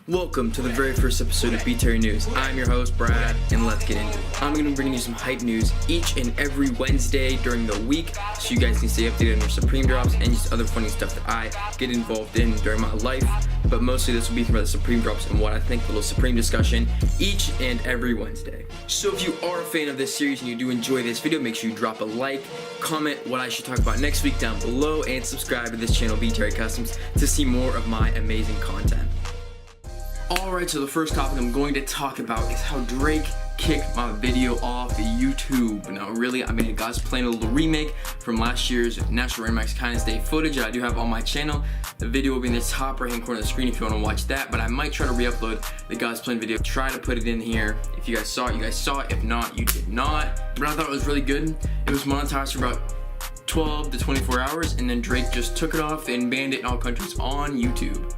Welcome to the very first episode of BTR News. I'm your host, Brad, and let's get into it. I'm going to be bringing you some hype news each and every Wednesday during the week, so you guys can stay updated on your Supreme drops and just other funny stuff that I get involved in during my life. But mostly this will be about the Supreme drops and what I think, a little Supreme discussion each and every Wednesday. So if you are a fan of this series and you do enjoy this video, make sure you drop a like, comment what I should talk about next week down below, and subscribe to this channel, BTR Customs, to see more of my amazing content. Alright, so the first topic I'm going to talk about is how Drake kicked my video off YouTube. Now really, I made a God's Plan, a little remake from last year's National Random Acts Kindness Day footage that I do have on my channel. The video will be in the top right hand corner of the screen if you want to watch that, but I might try to re-upload the God's Plan video. Try to put it in here. If you guys saw it, you guys saw it. If not, you did not. But I thought it was really good. It was monetized for about 12 to 24 hours, and then Drake just took it off and banned it in all countries on YouTube.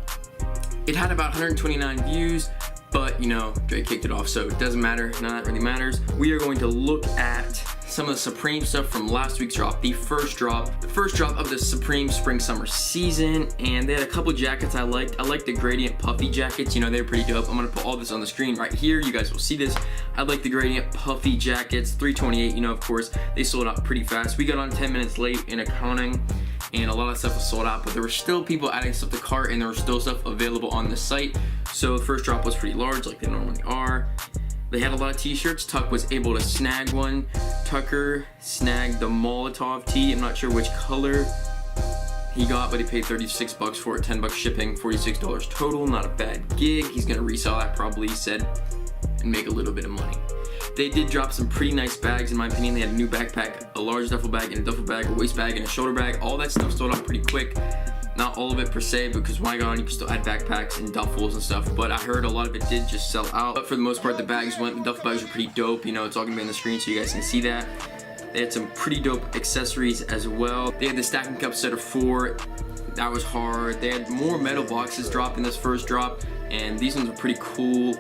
It had about 129 views, but you know, Drake kicked it off, so it doesn't matter. None of that really matters. We are going to look at some of the Supreme stuff from last week's drop, the first drop of the Supreme Spring Summer season, and they had a couple jackets I liked. I liked the gradient puffy jackets, you know, they're pretty dope. I'm gonna put all this on the screen right here. You guys will see this. I like the gradient puffy jackets, 328, you know, of course, they sold out pretty fast. We got on 10 minutes late in accounting, and a lot of stuff was sold out, but there were still people adding stuff to cart, and there was still stuff available on the site. So the first drop was pretty large, like they normally are. They had a lot of t-shirts. Tuck was able to snag one. Tucker snagged the Molotov tee. I'm not sure which color he got, but he paid 36 bucks for it, 10 bucks shipping, $46 total. Not a bad gig. He's gonna resell that probably, he said, and make a little bit of money. They did drop some pretty nice bags, in my opinion. They had a new backpack, a large duffel bag, and a duffel bag, a waist bag, and a shoulder bag. All that stuff sold out pretty quick. Not all of it per se, because when I got on, you can still add backpacks and duffels and stuff, but I heard a lot of it did just sell out. But for the most part, the bags went. The duffel bags were pretty dope. You know, it's all gonna be on the screen so you guys can see that. They had some pretty dope accessories as well. They had the stacking cup set of 4. That was hard. They had more metal boxes drop in this first drop, and these ones were pretty cool.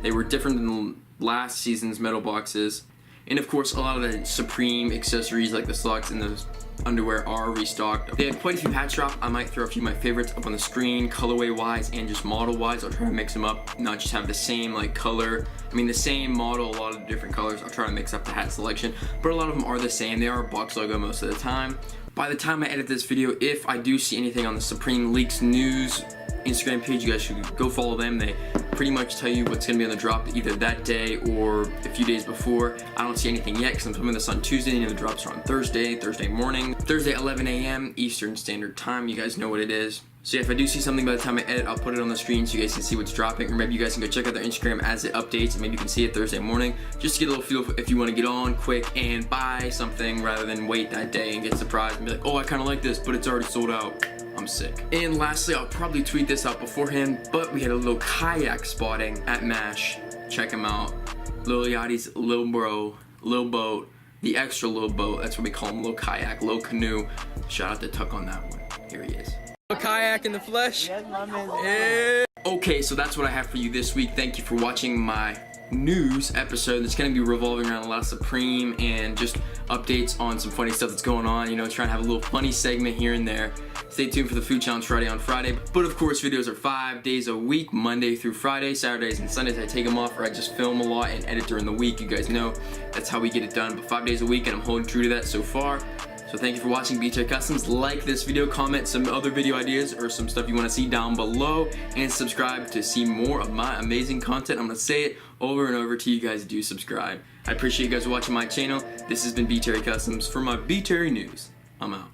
They were different than last season's metal boxes. And of course, a lot of the Supreme accessories like the socks and the underwear are restocked. They had quite a few hats drop. I might throw a few of my favorites up on the screen, colorway wise and just model wise. I'll try to mix them up, not just have the same like color. I mean the same model, a lot of different colors. I'll try to mix up the hat selection, but a lot of them are the same. They are a box logo most of the time. By the time I edit this video, if I do see anything on the Supreme Leaks News Instagram page, you guys should go follow them. They pretty much tell you what's gonna be on the drop either that day or a few days before. I don't see anything yet because I'm filming this on Tuesday, and the drops are on Thursday morning, Thursday 11 a.m. Eastern Standard Time. You guys know what it is. So yeah, if I do see something by the time I edit, I'll put it on the screen so you guys can see what's dropping, or maybe you guys can go check out their Instagram as it updates, and maybe you can see it Thursday morning, just to get a little feel if you want to get on quick and buy something rather than wait that day and get surprised and be like, oh, I kind of like this, but it's already sold out. I'm sick. And lastly, I'll probably tweet this out beforehand, but we had a little kayak spotting at MASH. Check him out. Lil Yachty's Lil Bro, Lil Boat, the extra Lil Boat. That's what we call him, Lil Kayak, Lil Canoe. Shout out to Tuck on that one. Here he is. A kayak in the flesh. Yeah. Okay, so that's what I have for you this week. Thank you for watching my news episode. It's going to be revolving around a lot of Supreme and just updates on some funny stuff that's going on. You know, trying to have a little funny segment here and there. Stay tuned for the food challenge Friday on Friday. But of course, videos are 5 days a week, Monday through Friday. Saturdays and Sundays I take them off, or I just film a lot and edit during the week. You guys know that's how we get it done. But 5 days a week, and I'm holding true to that so far. So thank you for watching BTR Customs. Like this video, comment some other video ideas or some stuff you want to see down below, and subscribe to see more of my amazing content. I'm going to say it over and over till you guys do subscribe. I appreciate you guys watching my channel. This has been BTR Customs. For my BTR News, I'm out.